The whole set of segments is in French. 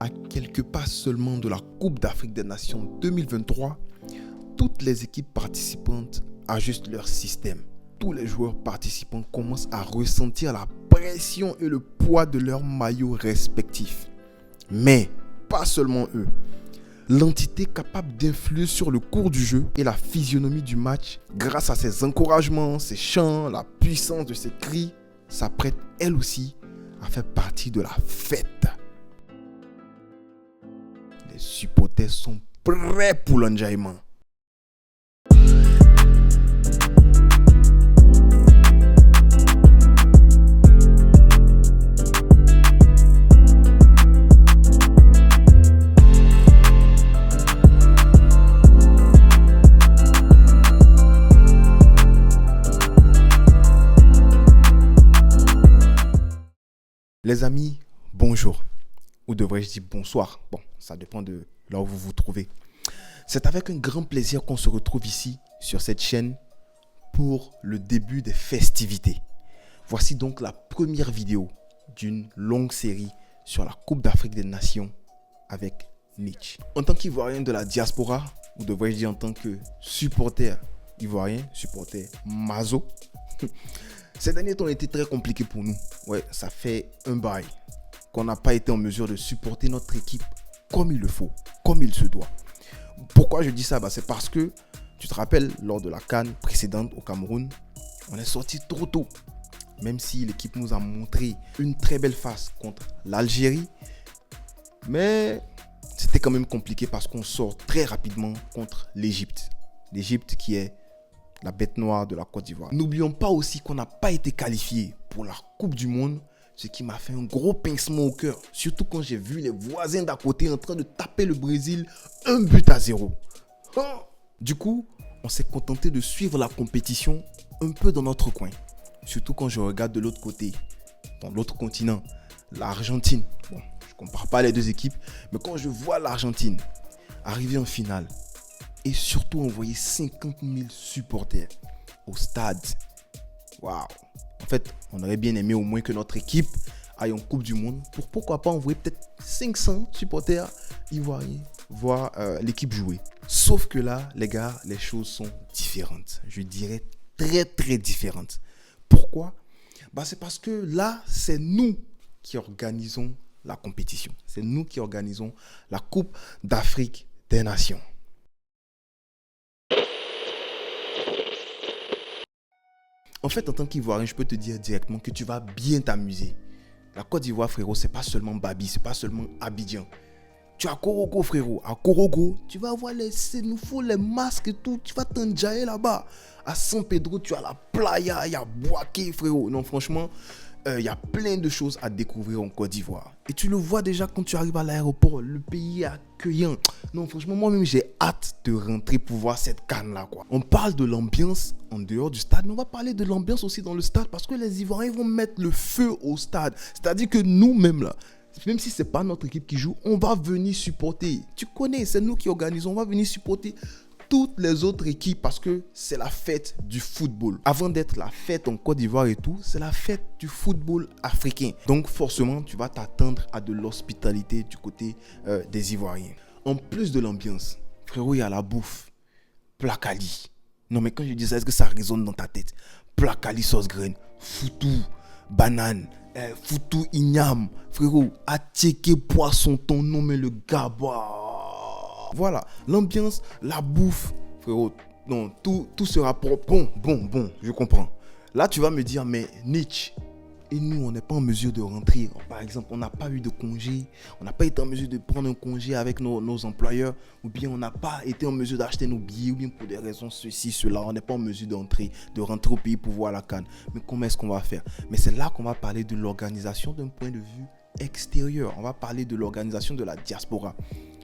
À quelques pas seulement de la Coupe d'Afrique des Nations 2023, toutes les équipes participantes ajustent leur système. Tous les joueurs participants commencent à ressentir la pression et le poids de leurs maillots respectifs. Mais pas seulement eux. L'entité capable d'influer sur le cours du jeu et la physionomie du match, grâce à ses encouragements, ses chants, la puissance de ses cris, s'apprête elle aussi à faire partie de la fête. Les supporters sont prêts pour l'enjaillement. Les amis, bonjour. Ou devrais-je dire bonsoir? Bon, ça dépend de là où vous vous trouvez. C'est avec un grand plaisir qu'on se retrouve ici, sur cette chaîne, pour le début des festivités. Voici donc la première vidéo d'une longue série sur la Coupe d'Afrique des Nations avec Nietzsche. En tant qu'Ivoirien de la diaspora, ou devrais-je dire en tant que supporter ivoirien, supporter Mazo, ces derniers temps ont été très compliqués pour nous. Ouais, ça fait un bail qu'on n'a pas été en mesure de supporter notre équipe comme il le faut, comme il se doit. Pourquoi je dis ça? C'est parce que, tu te rappelles, lors de la CAN précédente au Cameroun, on est sorti trop tôt. Même si l'équipe nous a montré une très belle face contre l'Algérie, mais c'était quand même compliqué parce qu'on sort très rapidement contre l'Égypte. L'Égypte qui est la bête noire de la Côte d'Ivoire. N'oublions pas aussi qu'on n'a pas été qualifié pour la Coupe du Monde, ce qui m'a fait un gros pincement au cœur. Surtout quand j'ai vu les voisins d'à côté en train de taper le Brésil 1-0. Du coup, on s'est contenté de suivre la compétition un peu dans notre coin. Surtout quand je regarde de l'autre côté, dans l'autre continent, l'Argentine. Bon, je ne compare pas les deux équipes, mais quand je vois l'Argentine arriver en finale, et surtout envoyer 50 000 supporters au stade. Waouh! En fait, on aurait bien aimé au moins que notre équipe aille en Coupe du Monde pour pourquoi pas envoyer peut-être 500 supporters ivoiriens voir l'équipe jouer. Sauf que là, les gars, les choses sont différentes. Je dirais très très différentes. Pourquoi? C'est parce que là, c'est nous qui organisons la compétition. C'est nous qui organisons la Coupe d'Afrique des Nations. En fait, en tant qu'Ivoirien, je peux te dire directement que tu vas bien t'amuser. La Côte d'Ivoire, frérot, c'est pas seulement Babi, c'est pas seulement Abidjan. Tu as Korogo, frérot. À Korogo, tu vas avoir les sénoufos, les masques et tout. Tu vas t'enjailler là-bas. À San Pedro, tu as la playa, il y a Boaké, frérot. Non, franchement, il y a plein de choses à découvrir en Côte d'Ivoire. Et tu le vois déjà quand tu arrives à l'aéroport. Le pays est accueillant. Non, franchement, moi-même, j'ai hâte de rentrer pour voir cette canne-là, quoi. On parle de l'ambiance en dehors du stade, mais on va parler de l'ambiance aussi dans le stade parce que les Ivoiriens vont mettre le feu au stade. C'est-à-dire que nous-mêmes, là, même si ce n'est pas notre équipe qui joue, on va venir supporter. Tu connais, c'est nous qui organisons. On va venir supporter toutes les autres équipes parce que c'est la fête du football. Avant d'être la fête en Côte d'Ivoire et tout, c'est la fête du football africain. Donc forcément, tu vas t'attendre à de l'hospitalité du côté des Ivoiriens. En plus de l'ambiance, frérot, il y a la bouffe. Plakali. Non mais quand je dis ça, est-ce que ça résonne dans ta tête? Plakali sauce graine, foutou, banane, foutou igname, frérot, attiéké poisson, ton nom mais le gaba. Voilà, l'ambiance, la bouffe, frérot, non, tout sera propre. Bon, je comprends. Là, tu vas me dire, mais Nietzsche, et nous, on n'est pas en mesure de rentrer. Par exemple, on n'a pas eu de congé, on n'a pas été en mesure de prendre un congé avec nos employeurs, ou bien on n'a pas été en mesure d'acheter nos billets, ou bien pour des raisons ceci, cela, on n'est pas en mesure de rentrer au pays pour voir la CAN. Mais comment est-ce qu'on va faire? Mais c'est là qu'on va parler de l'organisation d'un point de vue extérieur. On va parler de l'organisation de la diaspora.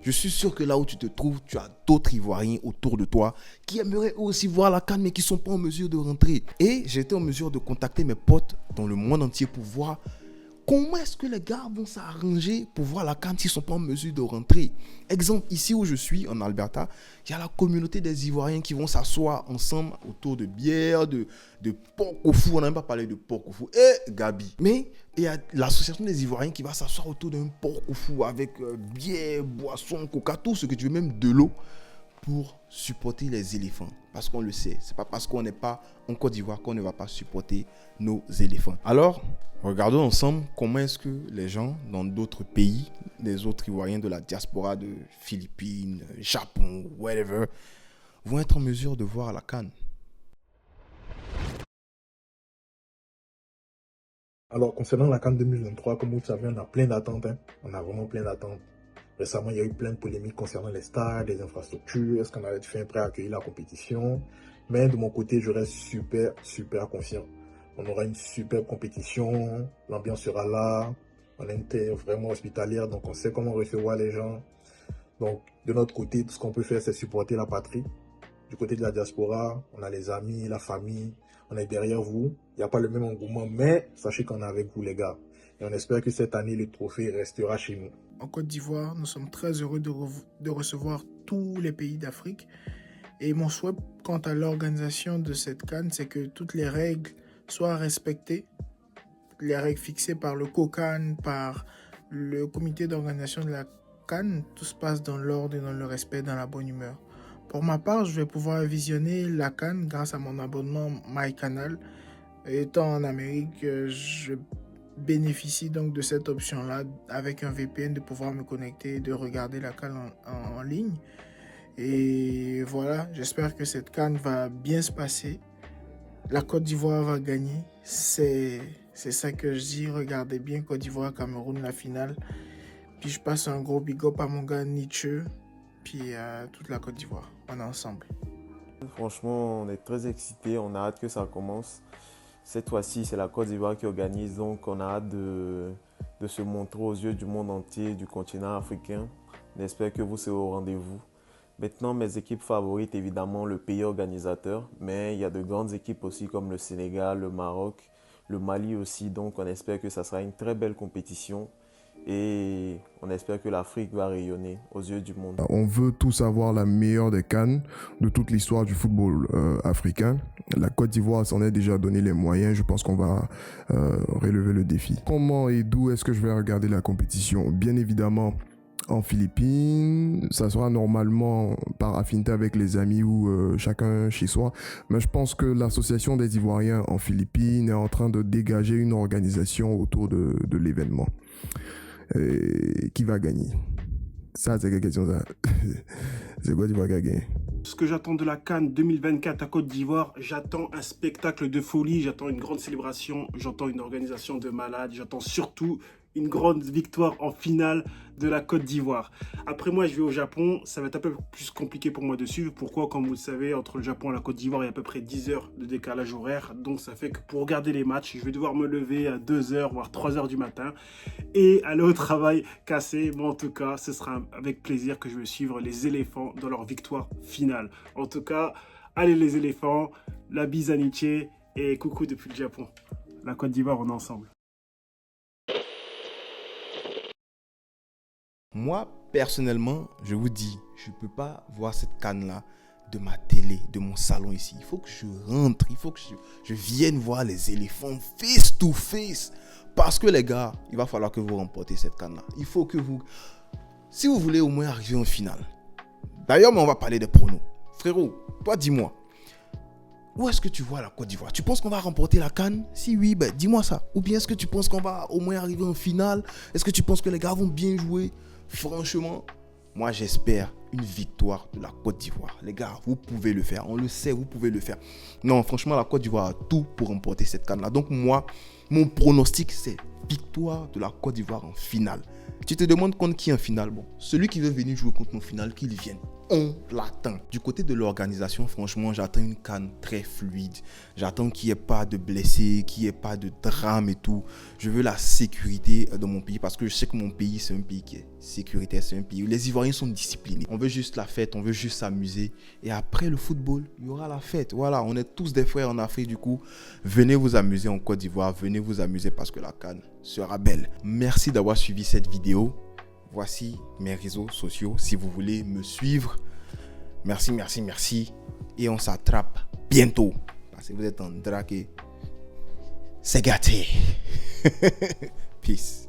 Je suis sûr que là où tu te trouves, tu as d'autres Ivoiriens autour de toi qui aimeraient aussi voir la CAN mais qui ne sont pas en mesure de rentrer. Et j'ai été en mesure de contacter mes potes dans le monde entier pour voir Comment est-ce que les gars vont s'arranger pour voir la CAN s'ils ne sont pas en mesure de rentrer? Exemple, ici où je suis, en Alberta, il y a la communauté des Ivoiriens qui vont s'asseoir ensemble autour de bière, de porc au fou. On n'a même pas parlé de porc au fou. Gabi. Mais il y a l'association des Ivoiriens qui va s'asseoir autour d'un porc au fou avec bière, boisson, coca, tout ce que tu veux, même de l'eau, pour supporter les éléphants. Parce qu'on le sait, c'est pas parce qu'on n'est pas en Côte d'Ivoire qu'on ne va pas supporter nos éléphants. Alors, regardons ensemble comment est-ce que les gens dans d'autres pays, les autres Ivoiriens de la diaspora de Philippines, Japon, whatever, vont être en mesure de voir la CAN. Alors, concernant la CAN 2023, comme vous le savez, on a plein d'attentes. On a vraiment plein d'attentes. Récemment, il y a eu plein de polémiques concernant les stades, les infrastructures. Est-ce qu'on allait être fin prêt à accueillir la compétition? Mais de mon côté, je reste super confiant. On aura une super compétition. L'ambiance sera là. On est vraiment hospitalière, donc on sait comment recevoir les gens. Donc, de notre côté, tout ce qu'on peut faire, c'est supporter la patrie. Du côté de la diaspora, on a les amis, la famille. On est derrière vous. Il n'y a pas le même engouement, mais sachez qu'on est avec vous, les gars. Et on espère que cette année, le trophée restera chez nous. En Côte d'Ivoire, nous sommes très heureux de recevoir tous les pays d'Afrique. Et mon souhait quant à l'organisation de cette CAN, c'est que toutes les règles soient respectées. Les règles fixées par le COCAN, par le comité d'organisation de la CAN, tout se passe dans l'ordre et dans le respect, dans la bonne humeur. Pour ma part, je vais pouvoir visionner la CAN grâce à mon abonnement MyCanal. Étant en Amérique, je bénéficie donc de cette option-là avec un VPN de pouvoir me connecter et de regarder la CAN en ligne. Et voilà, j'espère que cette CAN va bien se passer. La Côte d'Ivoire va gagner. C'est ça que je dis. Regardez bien Côte d'Ivoire, Cameroun, la finale. Puis je passe un gros big up à mon gars Nietzsche. Puis à toute la Côte d'Ivoire. On est ensemble. Franchement, on est très excités. On a hâte que ça commence. Cette fois-ci, c'est la Côte d'Ivoire qui organise, donc on a hâte de se montrer aux yeux du monde entier, du continent africain. J'espère que vous serez au rendez-vous. Maintenant, mes équipes favorites, évidemment, le pays organisateur, mais il y a de grandes équipes aussi comme le Sénégal, le Maroc, le Mali aussi, donc on espère que ça sera une très belle compétition. Et on espère que l'Afrique va rayonner aux yeux du monde. On veut tous avoir la meilleure des CAN de toute l'histoire du football africain. La Côte d'Ivoire s'en est déjà donné les moyens. Je pense qu'on va relever le défi. Comment et d'où est-ce que je vais regarder la compétition? Bien évidemment, en Philippines, ça sera normalement par affinité avec les amis ou chacun chez soi. Mais je pense que l'association des Ivoiriens en Philippines est en train de dégager une organisation autour de l'événement. Qui va gagner? Ça, c'est quelle question, ça? C'est quoi qui va gagner? Ce que j'attends de la CAN 2024 à Côte d'Ivoire, j'attends un spectacle de folie, j'attends une grande célébration, j'attends une organisation de malades, j'attends surtout une grande victoire en finale de la Côte d'Ivoire. Après moi, je vais au Japon, ça va être un peu plus compliqué pour moi de suivre. Pourquoi? Comme vous le savez, entre le Japon et la Côte d'Ivoire, il y a à peu près 10 heures de décalage horaire. Donc ça fait que pour regarder les matchs, je vais devoir me lever à 2 heures, voire 3 heures du matin et aller au travail cassé. Mais en tout cas, ce sera avec plaisir que je vais suivre les éléphants dans leur victoire finale. En tout cas, allez les éléphants, la bise à Nietzsche et coucou depuis le Japon. La Côte d'Ivoire, on est ensemble. Moi, personnellement, je vous dis, je ne peux pas voir cette CAN-là de ma télé, de mon salon ici. Il faut que je rentre, il faut que je vienne voir les éléphants face to face. Parce que les gars, il va falloir que vous remportez cette CAN-là. Il faut que vous... Si vous voulez au moins arriver en finale. D'ailleurs, mais on va parler des pronos. Frérot, toi dis-moi, où est-ce que tu vois la Côte d'Ivoire? Tu penses qu'on va remporter la CAN? Si oui, ben dis-moi ça. Ou bien est-ce que tu penses qu'on va au moins arriver en finale? Est-ce que tu penses que les gars vont bien jouer? Franchement, moi j'espère une victoire de la Côte d'Ivoire. Les gars, vous pouvez le faire. On le sait, vous pouvez le faire. Non, franchement, la Côte d'Ivoire a tout pour remporter cette CAN-là. Donc moi, mon pronostic, c'est victoire de la Côte d'Ivoire en finale. Tu te demandes contre qui en finale? Bon, celui qui veut venir jouer contre nous en finale, qu'il vienne. On l'attend. Du côté de l'organisation, franchement, j'attends une CAN très fluide. J'attends qu'il n'y ait pas de blessés, qu'il n'y ait pas de drame et tout. Je veux la sécurité dans mon pays parce que je sais que mon pays, c'est un pays qui est sécuritaire. C'est un pays où les Ivoiriens sont disciplinés. On veut juste la fête, on veut juste s'amuser. Et après le football, il y aura la fête. Voilà, on est tous des frères en Afrique. Du coup, venez vous amuser en Côte d'Ivoire. Venez vous amuser parce que la CAN, sera belle. Merci d'avoir suivi cette vidéo. Voici mes réseaux sociaux si vous voulez me suivre. Merci, merci, merci. Et on s'attrape bientôt. Parce que vous êtes en drague. C'est gâté. Peace.